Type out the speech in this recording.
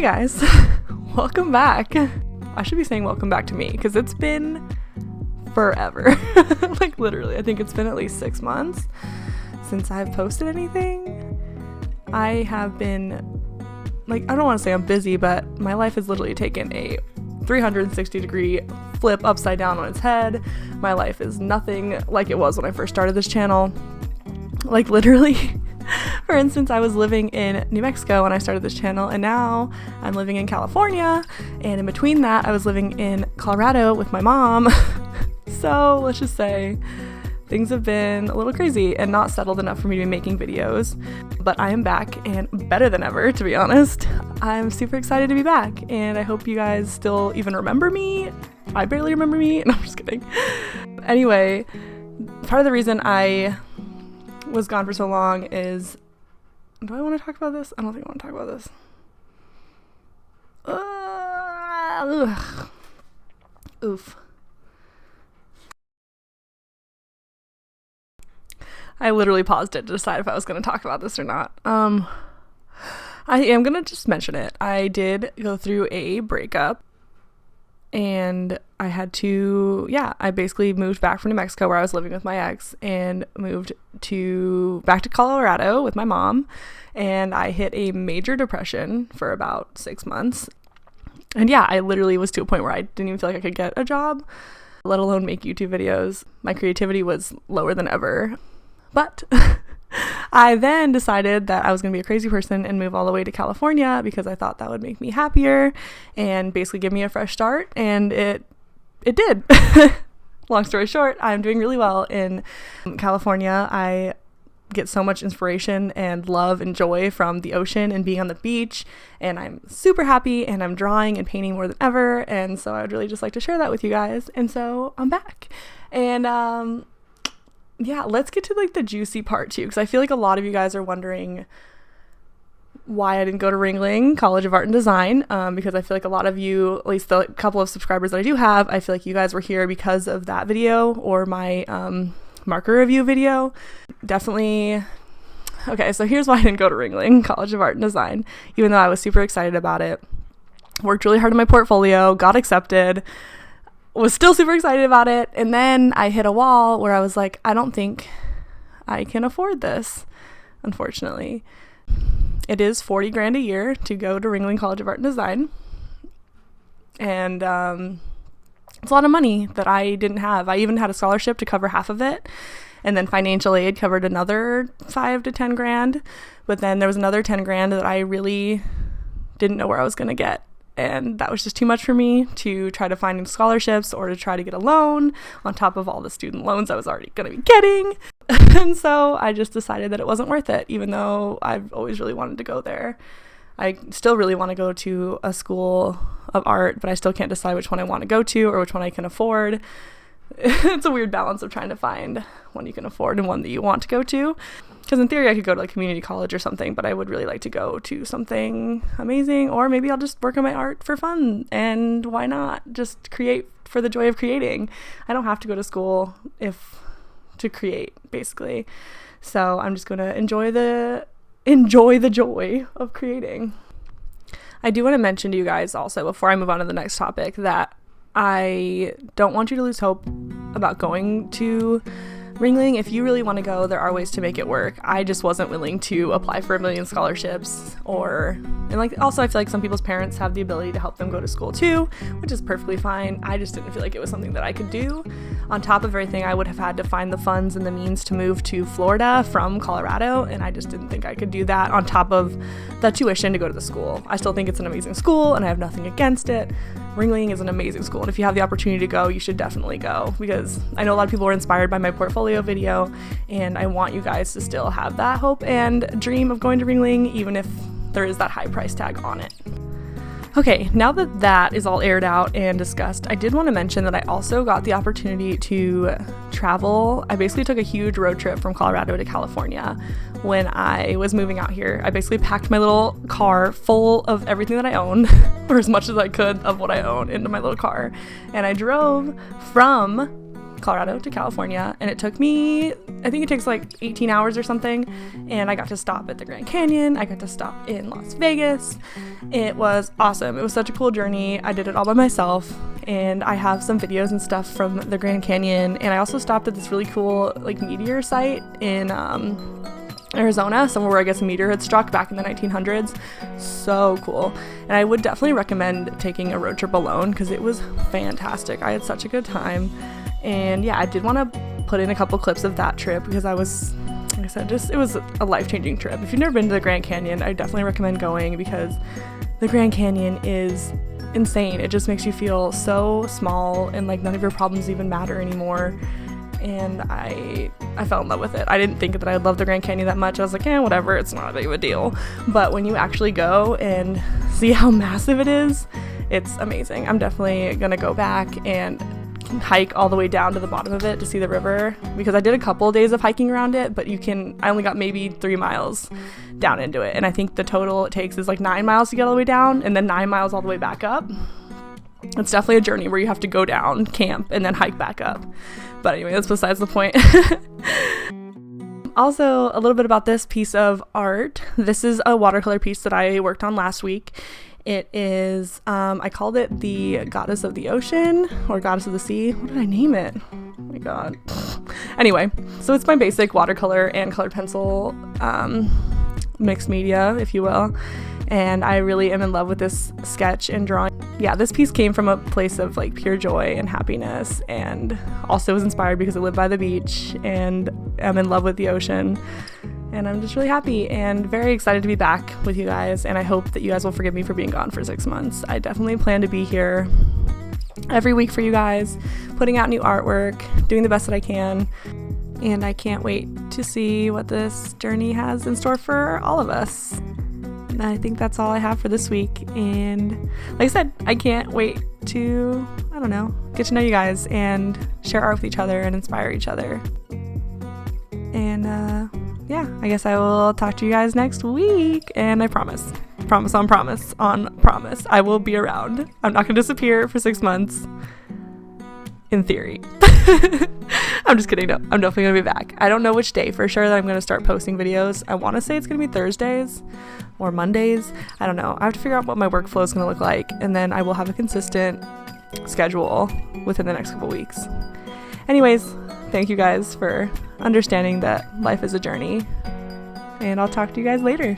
Hey guys, welcome back. I should be saying welcome back to me because it's been forever. Like literally, I think it's been at least 6 months since I've posted anything. I have been, like, I don't want to say I'm busy, but my life has literally taken a 360-degree flip upside down on its head. My life is nothing like it was when I first started this channel. Like literally, for instance, I was living in New Mexico when I started this channel, and now I'm living in California, and in between that I was living in Colorado with my mom. So let's just say things have been a little crazy and not settled enough for me to be making videos, but I am back and better than ever, to be honest. I'm super excited to be back, and I hope you guys still even remember me. I barely remember me. No, I'm just kidding. Anyway, part of the reason I was gone for so long is, do I want to talk about this? I don't think I want to talk about this. Oof. I literally paused it to decide if I was going to talk about this or not. I am going to just mention it. I did go through a breakup, and I had to, I basically moved back from New Mexico where I was living with my ex and moved back to Colorado with my mom, and I hit a major depression for about 6 months. And I literally was to a point where I didn't even feel like I could get a job, let alone make YouTube videos. My creativity was lower than ever. But I then decided that I was going to be a crazy person and move all the way to California because I thought that would make me happier and basically give me a fresh start, and it did. Long story short, I'm doing really well in California. I get so much inspiration and love and joy from the ocean and being on the beach, and I'm super happy, and I'm drawing and painting more than ever, and so I would really just like to share that with you guys. And so I'm back, and let's get to like the juicy part too, because I feel like a lot of you guys are wondering why I didn't go to Ringling College of Art and Design, because I feel like a lot of you, at least the couple of subscribers that I do have, I feel like you guys were here because of that video or my marker review video. Definitely. Okay, so here's why I didn't go to Ringling College of Art and Design, even though I was super excited about it. Worked really hard on my portfolio, got accepted, was still super excited about it, and then I hit a wall where I was like, I don't think I can afford this, unfortunately. It is $40,000 a year to go to Ringling College of Art and Design, and it's a lot of money that I didn't have. I even had a scholarship to cover half of it, and then financial aid covered another $5,000 to $10,000, but then there was another $10,000 that I really didn't know where I was going to get. And that was just too much for me to try to find scholarships or to try to get a loan on top of all the student loans I was already going to be getting. And so I just decided that it wasn't worth it, even though I've always really wanted to go there. I still really want to go to a school of art, but I still can't decide which one I want to go to or which one I can afford. It's a weird balance of trying to find one you can afford and one that you want to go to. Because in theory, I could go to like community college or something, but I would really like to go to something amazing, or maybe I'll just work on my art for fun, and why not just create for the joy of creating? I don't have to go to school to create, basically. So I'm just going to enjoy the joy of creating. I do want to mention to you guys also, before I move on to the next topic, that I don't want you to lose hope about going to Ringling. If you really want to go, there are ways to make it work. I just wasn't willing to apply for a million scholarships, also I feel like some people's parents have the ability to help them go to school too, which is perfectly fine. I just didn't feel like it was something that I could do. On top of everything, I would have had to find the funds and the means to move to Florida from Colorado, and I just didn't think I could do that on top of the tuition to go to the school. I still think it's an amazing school, and I have nothing against it. Ringling is an amazing school, and if you have the opportunity to go, you should definitely go, because I know a lot of people were inspired by my portfolio video, and I want you guys to still have that hope and dream of going to Ringling, even if there is that high price tag on it. Okay, now that that is all aired out and discussed, I did want to mention that I also got the opportunity to travel. I basically took a huge road trip from Colorado to California when I was moving out here. I basically packed my little car full of everything that I own, or as much as I could of what I own, into my little car, and I drove from Colorado to California, and it took me, I think it takes like 18 hours or something, and I got to stop at the Grand Canyon. I got to stop in Las Vegas. It was awesome. It was such a cool journey. I did it all by myself, and I have some videos and stuff from the Grand Canyon, and I also stopped at this really cool like meteor site in Arizona, somewhere where I guess a meteor had struck back in the 1900s. So cool. And I would definitely recommend taking a road trip alone because it was fantastic. I had such a good time. And yeah, I did want to put in a couple clips of that trip because I was, like I said, it was a life-changing trip. If you've never been to the Grand Canyon, I definitely recommend going because the Grand Canyon is insane. It just makes you feel so small and like none of your problems even matter anymore. And I fell in love with it. I didn't think that I'd love the Grand Canyon that much. I was like, whatever, it's not a big of a deal. But when you actually go and see how massive it is, it's amazing. I'm definitely gonna go back and hike all the way down to the bottom of it to see the river, because I did a couple of days of hiking around it, but I only got maybe 3 miles down into it, and I think the total it takes is like 9 miles to get all the way down and then 9 miles all the way back up. It's definitely a journey where you have to go down, camp, and then hike back up. But anyway, that's besides the point. Also, a little bit about this piece of art. This is a watercolor piece that I worked on last week. It is, I called it the Goddess of the Ocean or Goddess of the Sea. What did I name it? Oh my god. Anyway, so it's my basic watercolor and colored pencil mixed media, if you will. And I really am in love with this sketch and drawing. Yeah, this piece came from a place of like pure joy and happiness, and also was inspired because I live by the beach and I'm in love with the ocean. And I'm just really happy and very excited to be back with you guys, and I hope that you guys will forgive me for being gone for 6 months. I definitely plan to be here every week for you guys, putting out new artwork, doing the best that I can, and I can't wait to see what this journey has in store for all of us. And I think that's all I have for this week, and like I said, I can't wait to, get to know you guys and share art with each other and inspire each other. And yeah, I guess I will talk to you guys next week, and I promise, I will be around. I'm not gonna disappear for 6 months, in theory. I'm just kidding. No, I'm definitely gonna be back. I don't know which day for sure that I'm gonna start posting videos. I want to say it's gonna be Thursdays or Mondays. I don't know. I have to figure out what my workflow is gonna look like, and then I will have a consistent schedule within the next couple weeks. Anyways, thank you guys for understanding that life is a journey, and I'll talk to you guys later.